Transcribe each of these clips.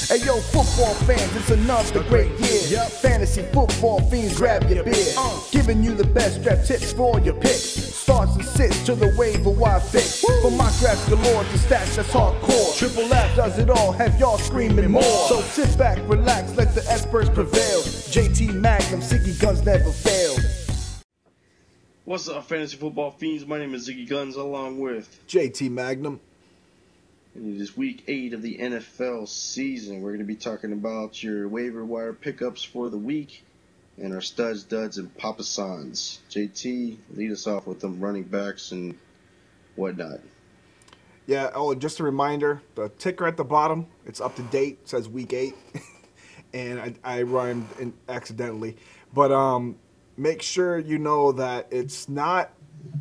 Hey yo, football fans, it's another great year. Fantasy football fiends, grab your beer. Giving you the best draft tips for all your picks. Starts and sits to the waiver wire fix. From my drafts galore to stats that's hardcore. Triple F does it all, have y'all screaming more. So sit back, relax, let the experts prevail. JT Magnum, Ziggy Guns never fail. What's up, fantasy football fiends? My name is Ziggy Guns, along with JT Magnum. And it is week 8 of the NFL season. We're going to be talking about your waiver wire pickups for the week and our studs, duds, and papa sans. JT, lead us off with them running backs and whatnot. Yeah, oh, just a reminder, the ticker at the bottom, it's up to date. It says week 8. And I rhymed accidentally. But make sure you know that it's not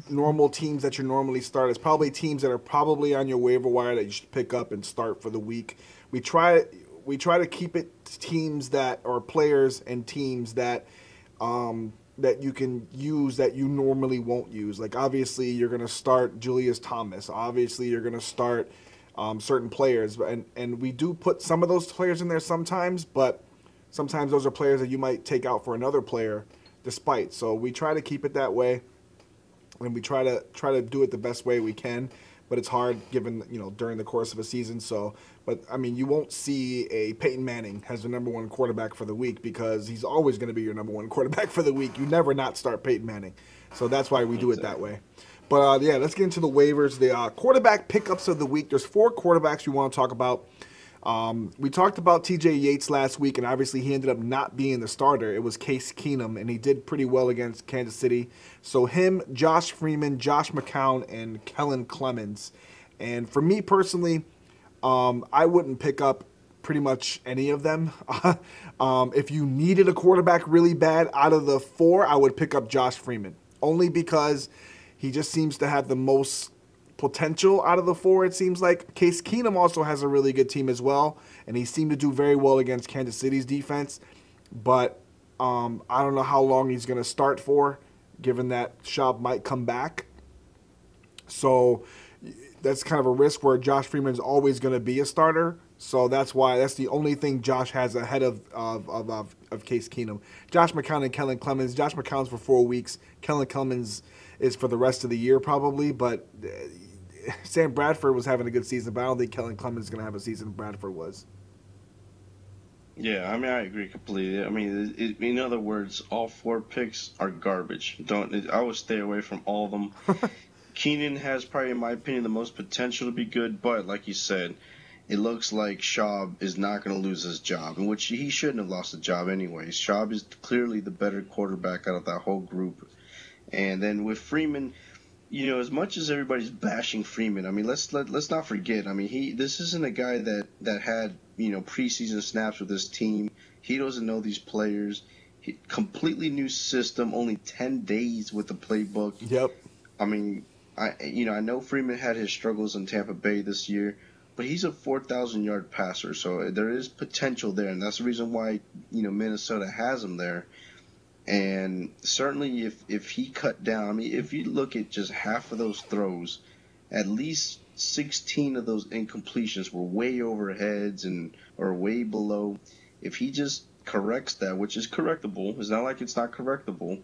normal teams that you normally start. It's probably teams that are probably on your waiver wire that you should pick up and start for the week. We try to keep it to teams that or players and teams that that you can use that you normally won't use. Like obviously you're going to start Julius Thomas. Obviously you're going to start certain players, and we do put some of those players in there sometimes, but sometimes those are players that you might take out for another player despite. So we try to keep it that way. And we try to do it the best way we can, but it's hard given, during the course of a season. So, but I mean, you won't see a Peyton Manning as the number 1 quarterback for the week because he's always going to be your number 1 quarterback for the week. You never not start Peyton Manning. So that's why we do it that way. But yeah, let's get into the waivers. The quarterback pickups of the week. There's 4 quarterbacks we want to talk about. We talked about T.J. Yates last week, and obviously he ended up not being the starter. It was Case Keenum, and he did pretty well against Kansas City. So him, Josh Freeman, Josh McCown, and Kellen Clemens. And for me personally, I wouldn't pick up pretty much any of them. If you needed a quarterback really bad, out of the 4, I would pick up Josh Freeman. Only because he just seems to have the most potential out of the 4, it seems like. Case Keenum also has a really good team as well, and he seemed to do very well against Kansas City's defense. But I don't know how long he's going to start for, given that Schaub might come back. So that's kind of a risk where Josh Freeman's always going to be a starter. So that's the only thing Josh has ahead of Case Keenum. Josh McCown and Kellen Clemens. Josh McCown's for 4 weeks. Kellen Clemens is for the rest of the year probably, but Sam Bradford was having a good season, but I don't think Kellen Clemens is going to have a season Bradford was. Yeah, I mean, I agree completely. I mean, in other words, all 4 picks are garbage. I would stay away from all of them. Keenan has probably, in my opinion, the most potential to be good, but like you said, it looks like Schaub is not going to lose his job, in which he shouldn't have lost the job anyways. Schaub is clearly the better quarterback out of that whole group. And then with Freeman, as much as everybody's bashing Freeman, I mean, let's not forget. I mean, this isn't a guy that had preseason snaps with his team. He doesn't know these players. Completely new system. Only 10 days with the playbook. Yep. I mean, I know Freeman had his struggles in Tampa Bay this year, but he's a 4,000-yard passer, so there is potential there, and that's the reason why Minnesota has him there. And certainly if he cut down, I mean, if you look at just half of those throws, at least 16 of those incompletions were way over heads or way below. If he just corrects that, which is correctable, it's not like it's not correctable,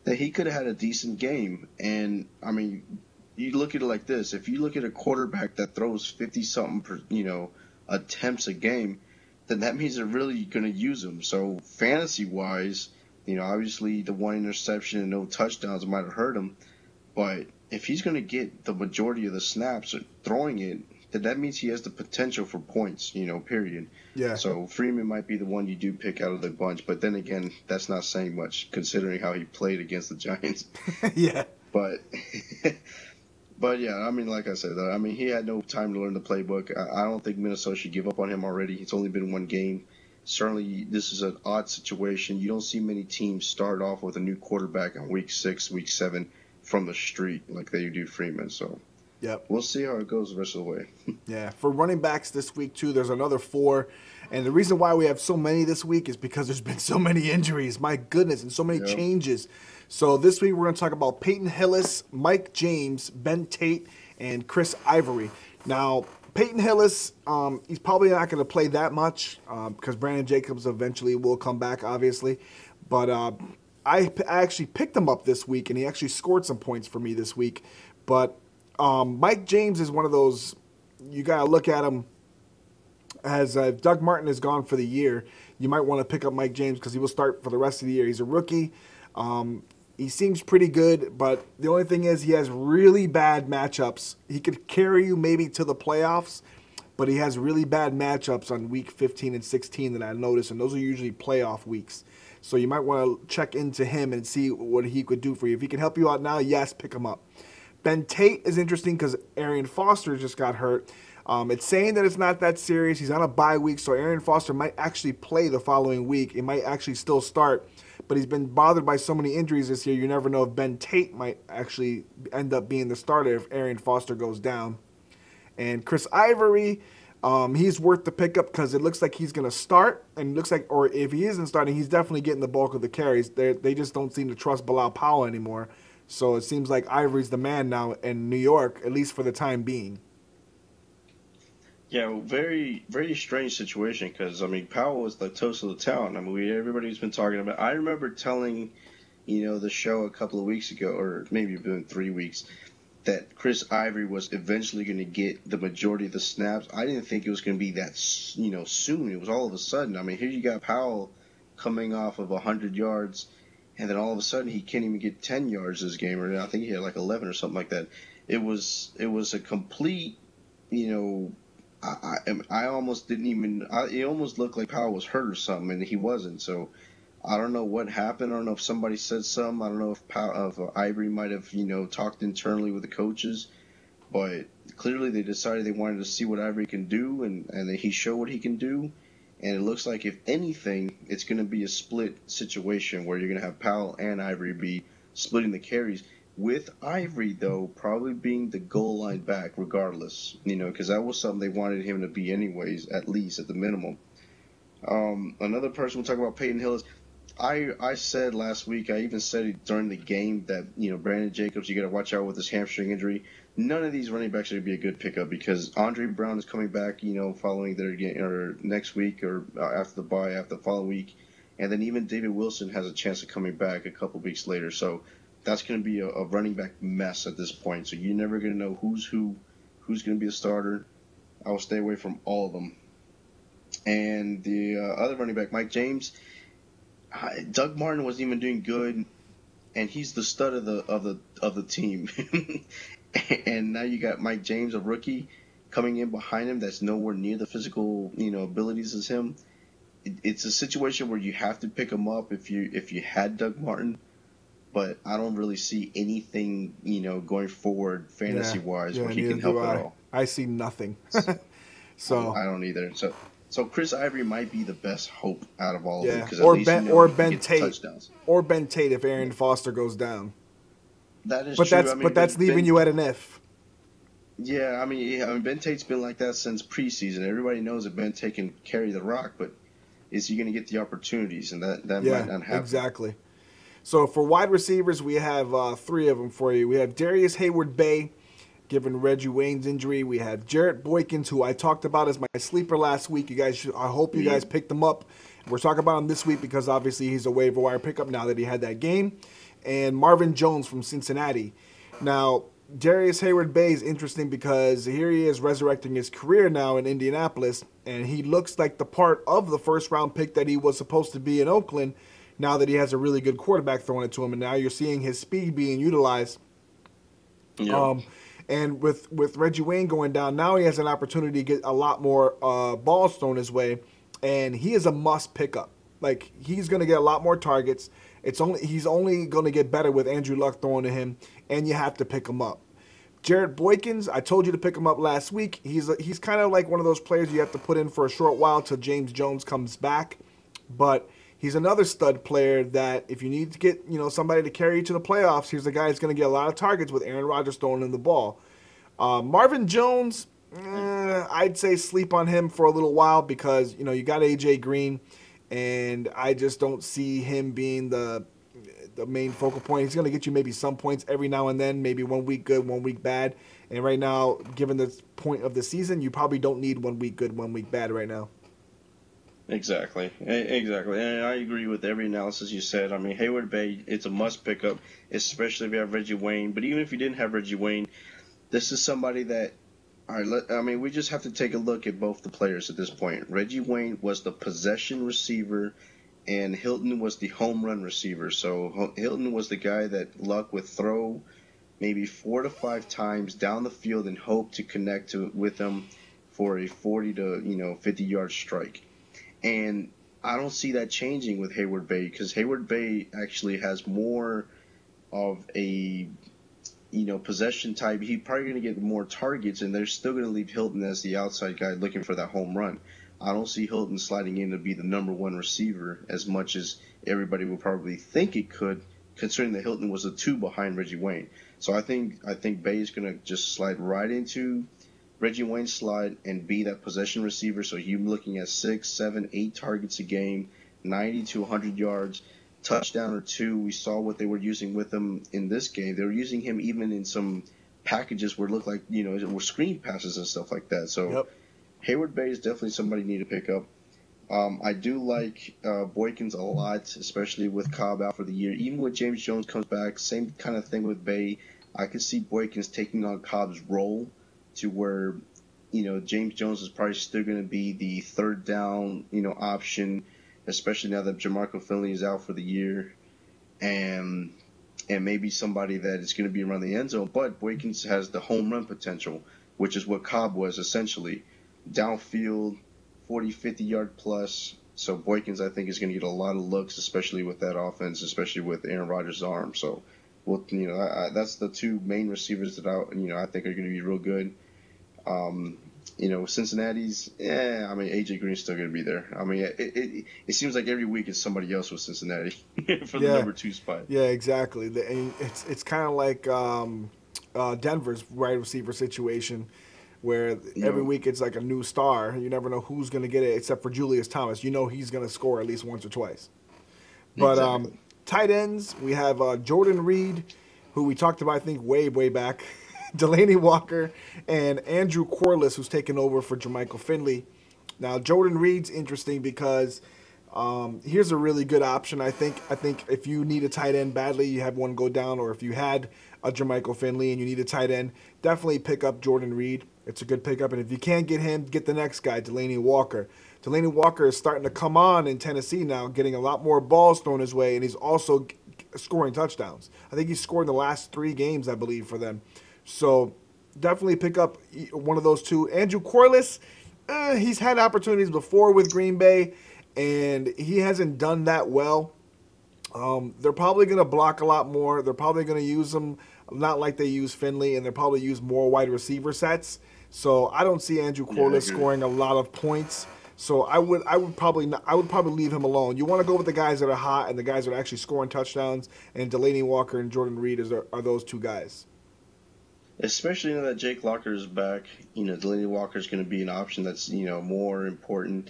that he could have had a decent game. And, I mean, you look at it like this. If you look at a quarterback that throws 50-something per, attempts a game, then that means they're really going to use him. So fantasy-wise, obviously the 1 interception and no touchdowns might have hurt him, but if he's going to get the majority of the snaps throwing it, then that means he has the potential for points, period. Yeah. So Freeman might be the one you do pick out of the bunch, but then again, that's not saying much considering how he played against the Giants. Yeah. But yeah, I mean, like I said, he had no time to learn the playbook. I don't think Minnesota should give up on him already. It's only been 1 game. Certainly, this is an odd situation. You don't see many teams start off with a new quarterback in week 6, week 7 from the street like they do Freeman. So, yep. We'll see how it goes the rest of the way. Yeah, for running backs this week, too, there's another 4. And the reason why we have so many this week is because there's been so many injuries. My goodness, and so many changes. So this week we're going to talk about Peyton Hillis, Mike James, Ben Tate, and Chris Ivory. Now, Peyton Hillis, he's probably not going to play that much because Brandon Jacobs eventually will come back, obviously. But I actually picked him up this week, and he actually scored some points for me this week. But Mike James is one of those, you got to look at him as Doug Martin is gone for the year. You might want to pick up Mike James because he will start for the rest of the year. He's a rookie. He seems pretty good, but the only thing is he has really bad matchups. He could carry you maybe to the playoffs, but he has really bad matchups on week 15 and 16 that I noticed, and those are usually playoff weeks. So you might want to check into him and see what he could do for you. If he can help you out now, yes, pick him up. Ben Tate is interesting because Arian Foster just got hurt. It's saying that it's not that serious. He's on a bye week, so Arian Foster might actually play the following week. He might actually still start. But he's been bothered by so many injuries this year, you never know if Ben Tate might actually end up being the starter if Arian Foster goes down. And Chris Ivory, he's worth the pickup because it looks like he's going to start. And it looks like, or if he isn't starting, he's definitely getting the bulk of the carries. They just don't seem to trust Bilal Powell anymore. So it seems like Ivory's the man now in New York, at least for the time being. Yeah, very, very strange situation because, I mean, Powell was the toast of the town. I mean, everybody's been talking about. I remember telling, the show a couple of weeks ago, or maybe been 3 weeks, that Chris Ivory was eventually going to get the majority of the snaps. I didn't think it was going to be that, soon. It was all of a sudden. I mean, here you got Powell coming off of 100 yards, and then all of a sudden he can't even get 10 yards this game, or I think he had like 11 or something like that. It was a complete, I almost didn't even. It almost looked like Powell was hurt or something, and he wasn't. So I don't know what happened. I don't know if somebody said something. I don't know if Ivory might have talked internally with the coaches, but clearly they decided they wanted to see what Ivory can do, and he showed what he can do. And it looks like if anything, it's going to be a split situation where you're going to have Powell and Ivory be splitting the carries. With Ivory, though, probably being the goal line back regardless, because that was something they wanted him to be anyways, at least, at the minimum. Another person we'll talk about, Peyton Hillis. I said last week, I even said it during the game that, Brandon Jacobs, you got to watch out with his hamstring injury. None of these running backs are going to be a good pickup because Andre Brown is coming back, following their game, or next week or after the bye, after the following week. And then even David Wilson has a chance of coming back a couple weeks later. So that's going to be a running back mess at this point. So you're never going to know who's going to be a starter. I will stay away from all of them. And the other running back, Mike James, Doug Martin wasn't even doing good, and he's the stud of the team. And now you got Mike James, a rookie, coming in behind him that's nowhere near the physical abilities as him. It's a situation where you have to pick him up if you had Doug Martin. But I don't really see anything, going forward fantasy-wise where he can help at all. I see nothing. So I don't either. So Chris Ivory might be the best hope out of all of them. Or Ben Tate. Touchdowns. Or Ben Tate if Arian Foster goes down. That is true. But that's leaving you at an if. Yeah, I mean, Ben Tate's been like that since preseason. Everybody knows that Ben Tate can carry the rock, but is he going to get the opportunities? And that might not happen. Exactly. So for wide receivers, we have 3 of them for you. We have Darius Hayward-Bay, given Reggie Wayne's injury. We have Jarrett Boykins, who I talked about as my sleeper last week. I hope you guys picked him up. We're talking about him this week because obviously he's a waiver wire pickup now that he had that game. And Marvin Jones from Cincinnati. Now, Darius Hayward-Bay is interesting because here he is resurrecting his career now in Indianapolis, and he looks like the part of the first-round pick that he was supposed to be in Oakland, now that he has a really good quarterback throwing it to him, and now you're seeing his speed being utilized. Yeah. And with Reggie Wayne going down, now he has an opportunity to get a lot more balls thrown his way, and he is a must pickup. Like, he's going to get a lot more targets. He's only going to get better with Andrew Luck throwing to him, and you have to pick him up. Jarrett Boykins, I told you to pick him up last week. He's kind of like one of those players you have to put in for a short while till James Jones comes back, but he's another stud player that if you need to get somebody to carry you to the playoffs, here's a guy that's going to get a lot of targets with Aaron Rodgers throwing him the ball. Marvin Jones, I'd say sleep on him for a little while because you got A.J. Green, and I just don't see him being the main focal point. He's going to get you maybe some points every now and then, maybe 1 week good, 1 week bad, And right now, given the point of the season, you probably don't need 1 week good, 1 week bad right now. Exactly. Exactly. And I agree with every analysis you said. I mean, Hayward Bay, it's a must pick up, especially if you have Reggie Wayne. But even if you didn't have Reggie Wayne, this is somebody that, all right, I mean, we just have to take a look at both the players at this point. Reggie Wayne was the possession receiver, and Hilton was the home run receiver. So Hilton was the guy that Luck would throw maybe 4 to 5 times down the field and hope to connect with them for a 40 to 50-yard strike. And I don't see that changing with Hayward Bay, because Hayward Bay actually has more of a possession type. He's probably going to get more targets, and they're still going to leave Hilton as the outside guy looking for that home run. I don't see Hilton sliding in to be the number one receiver as much as everybody would probably think it could, considering that Hilton was a 2 behind Reggie Wayne. So I think Bay is going to just slide right into Reggie Wayne's slide and be that possession receiver. So you're looking at 6, 7, 8 targets a game, 90 to 100 yards, touchdown or 2. We saw what they were using with him in this game. They were using him even in some packages where it looked like, were screen passes and stuff like that. So Yep. Hayward Bay is definitely somebody you need to pick up. I do like Boykins a lot, especially with Cobb out for the year. Even when James Jones comes back, same kind of thing with Bay. I could see Boykins taking on Cobb's role to where, James Jones is probably still going to be the third down, option, especially now that Jamarco Finley is out for the year, and maybe somebody that is going to be around the end zone. But Boykins has the home run potential, which is what Cobb was essentially. Downfield, 40, 50-yard plus. So Boykins, I think, is going to get a lot of looks, especially with that offense, especially with Aaron Rodgers' arm. So, that's the 2 main receivers that I think are going to be real good. Cincinnati's, AJ Green's still going to be there. I mean, it seems like every week it's somebody else with Cincinnati for the number 2 spot. Yeah, exactly. And it's kind of like Denver's wide receiver situation, where every week it's like a new star. You never know who's going to get it, except for Julius Thomas. He's going to score at least once or twice. But Exactly. Tight ends, we have Jordan Reed, who we talked about, I think, way back. Delaney Walker and Andrew Corliss, who's taken over for Jermichael Finley. Now, Jordan Reed's interesting because here's a really good option, I think. I think if you need a tight end badly, you have one go down, or if you had a Jermichael Finley and you need a tight end, definitely pick up Jordan Reed. It's a good pickup. And if you can't get him, get the next guy, Delaney Walker. Delaney Walker is starting to come on in Tennessee now, getting a lot more balls thrown his way, and he's also scoring touchdowns. I think he's scored in the last 3 games, I believe, for them. So definitely pick up one of those 2. Andrew Corliss, he's had opportunities before with Green Bay, and he hasn't done that well. They're probably going to block a lot more. They're probably going to use him not like they use Finley, and they'll probably use more wide receiver sets. So I don't see Andrew Corliss scoring a lot of points. So I would probably leave him alone. You want to go with the guys that are hot and the guys that are actually scoring touchdowns, and Delaney Walker and Jordan Reed are those 2 guys. Especially now that Jake Locker is back, Delaney Walker is going to be an option that's, more important.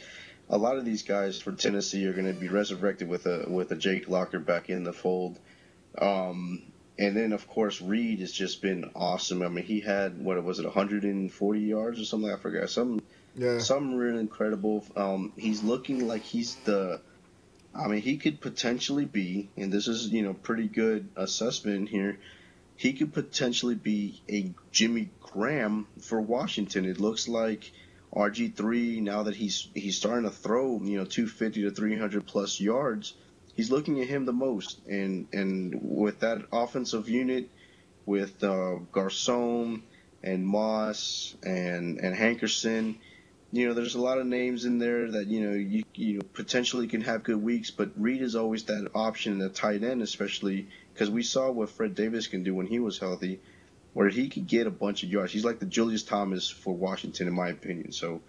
A lot of these guys for Tennessee are going to be resurrected with a Jake Locker back in the fold. And then, of course, Reed has just been awesome. I mean, he had, 140 yards or something? I forgot. Something really incredible. He's looking like he's he could potentially be, and this is, pretty good assessment here, he could potentially be a Jimmy Graham for Washington. It looks like RG3, now that he's starting to throw, 250 to 300 plus yards, he's looking at him the most. And with that offensive unit, with Garcon and Moss and Hankerson, there's a lot of names in there that, you potentially can have good weeks, but Reed is always that option in the tight end, especially because we saw what Fred Davis can do when he was healthy, where he could get a bunch of yards. He's like the Julius Thomas for Washington, in my opinion. So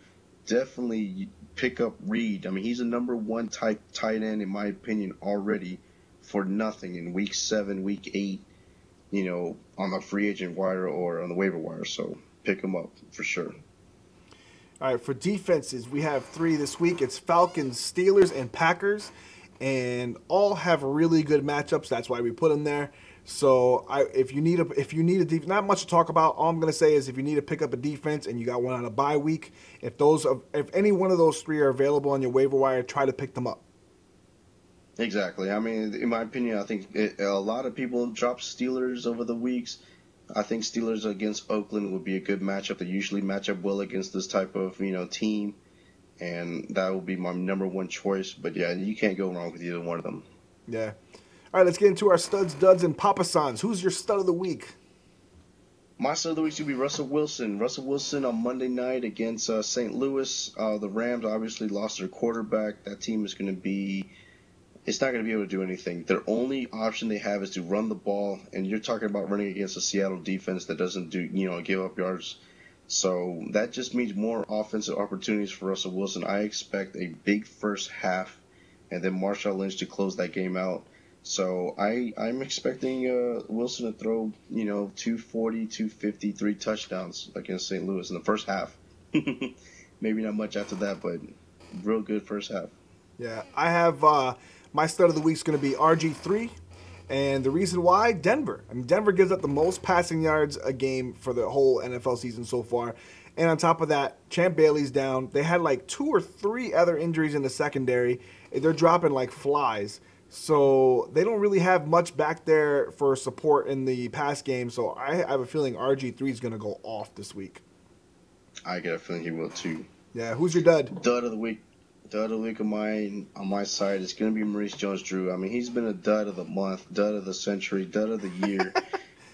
definitely pick up Reed. I mean, he's a number 1 type tight end, in my opinion, already for nothing in week 7, week 8, on the free agent wire or on the waiver wire. So pick him up for sure. All right, for defenses, we have 3 this week. It's Falcons, Steelers, and Packers, and all have really good matchups. That's why we put them there. So if you need a not much to talk about. All I'm gonna say is if you need to pick up a defense and you got one on a bye week, if any one of those three are available on your waiver wire, try to pick them up. Exactly. I mean, in my opinion, I think a lot of people drop Steelers over the weeks. I think Steelers against Oakland would be a good matchup. They usually match up well against this type of team, and that will be my number one choice. But yeah, you can't go wrong with either one of them. Yeah. All right, let's get into our studs, duds, and Papa Sans. Who's your stud of the week? My stud of the week should be Russell Wilson. Russell Wilson on Monday night against St. Louis. The Rams obviously lost their quarterback. That team is going to be. It's not going to be able to do anything. Their only option they have is to run the ball, and you're talking about running against a Seattle defense that doesn't give up yards. So that just means more offensive opportunities for Russell Wilson. I expect a big first half, and then Marshawn Lynch to close that game out. So I'm expecting Wilson to throw 240, 250, 3 touchdowns against St. Louis in the first half. Maybe not much after that, but real good first half. Yeah, I have my stud of the week is going to be RG3, and the reason why, Denver. I mean, Denver gives up the most passing yards a game for the whole NFL season so far. And on top of that, Champ Bailey's down. They had like 2 or 3 other injuries in the secondary. They're dropping like flies. So they don't really have much back there for support in the pass game. So I have a feeling RG3 is going to go off this week. I get a feeling he will too. Yeah, who's your dud? Dud of the week. Dud of the week on my side is going to be Maurice Jones-Drew. I mean, he's been a dud of the month, dud of the century, dud of the year.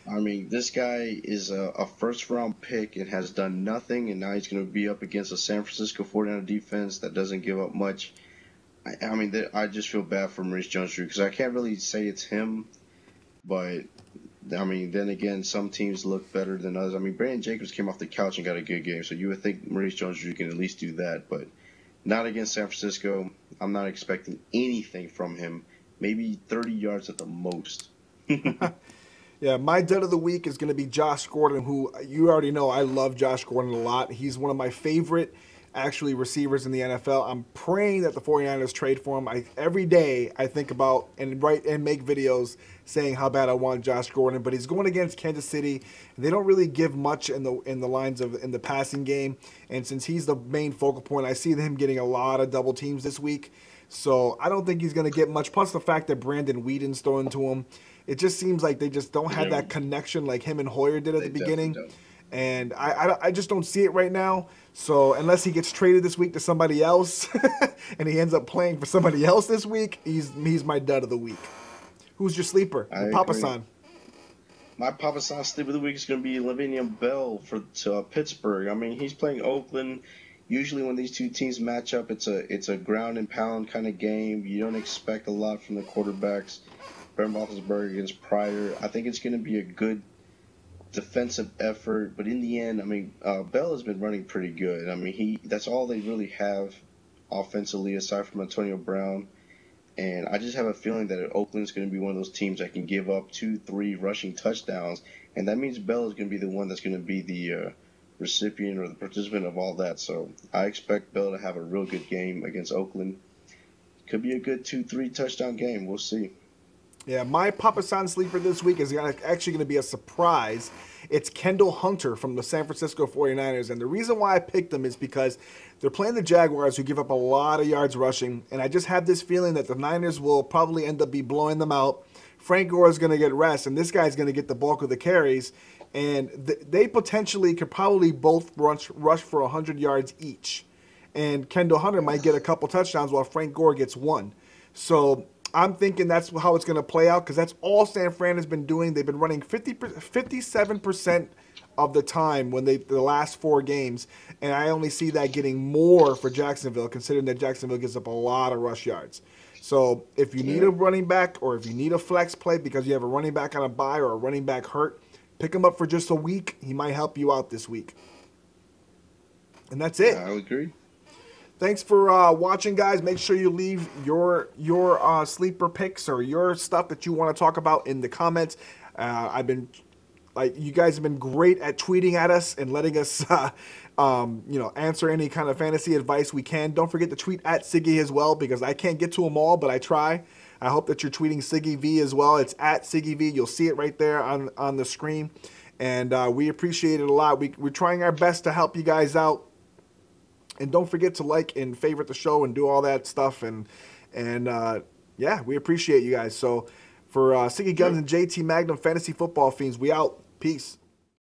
I mean, this guy is a first-round pick and has done nothing, and now he's going to be up against a San Francisco 49er defense that doesn't give up much. I mean, I just feel bad for Maurice Jones-Drew because I can't really say it's him, but, I mean, then again, some teams look better than others. I mean, Brandon Jacobs came off the couch and got a good game, so you would think Maurice Jones-Drew can at least do that, but not against San Francisco. I'm not expecting anything from him. Maybe 30 yards at the most. Yeah, my dud of the week is going to be Josh Gordon, who you already know I love Josh Gordon a lot. He's one of my favorite, actually, receivers in the NFL. I'm praying that the 49ers trade for him. Every day I think about and write and make videos saying how bad I want Josh Gordon, but he's going against Kansas City. They don't really give much in the lines of in the passing game, and since he's the main focal point, I see him getting a lot of double teams this week. So I don't think he's going to get much. Plus the fact that Brandon Whedon's throwing to him, it just seems like they just don't have that connection like him and Hoyer did at the beginning. And I just don't see it right now. So unless he gets traded this week to somebody else and he ends up playing for somebody else this week, he's my dud of the week. Who's your sleeper? Papa San. My Papa San sleeper of the week is going to be Le'Veon Bell to Pittsburgh. I mean, he's playing Oakland. Usually when these two teams match up, it's a ground and pound kind of game. You don't expect a lot from the quarterbacks. Ben Roethlisberger against Pryor. I think it's going to be a good defensive effort, but in the end, I mean, Bell has been running pretty good. I mean, that's all they really have offensively aside from Antonio Brown. And I just have a feeling that Oakland's going to be one of those teams that can give up 2-3 rushing touchdowns, and that means Bell is going to be the one that's going to be the recipient or the participant of all that. So I expect Bell to have a real good game against Oakland. Could be a good 2-3 touchdown game. We'll see. Yeah, my Papa San sleeper this week is actually going to be a surprise. It's Kendall Hunter from the San Francisco 49ers. And the reason why I picked him is because they're playing the Jaguars, who give up a lot of yards rushing. And I just have this feeling that the Niners will probably end up blowing them out. Frank Gore is going to get rest, and this guy's going to get the bulk of the carries. And they potentially could probably both rush for 100 yards each. And Kendall Hunter might get a couple touchdowns while Frank Gore gets one. So I'm thinking that's how it's going to play out because that's all San Fran has been doing. They've been running 57% of the time the last 4 games, and I only see that getting more for Jacksonville, considering that Jacksonville gives up a lot of rush yards. So if you need a running back or if you need a flex play because you have a running back on a bye or a running back hurt, pick him up for just a week. He might help you out this week. And that's it. I agree. Thanks for watching, guys. Make sure you leave your sleeper picks or your stuff that you want to talk about in the comments. You guys have been great at tweeting at us and letting us, answer any kind of fantasy advice we can. Don't forget to tweet at Siggy as well because I can't get to them all, but I try. I hope that you're tweeting Siggy V as well. It's at Siggy V. You'll see it right there on the screen. And we appreciate it a lot. We're trying our best to help you guys out. And don't forget to like and favorite the show and do all that stuff. And yeah, we appreciate you guys. So for Siggy Guns and JT Magnum Fantasy Football Fiends, we out. Peace.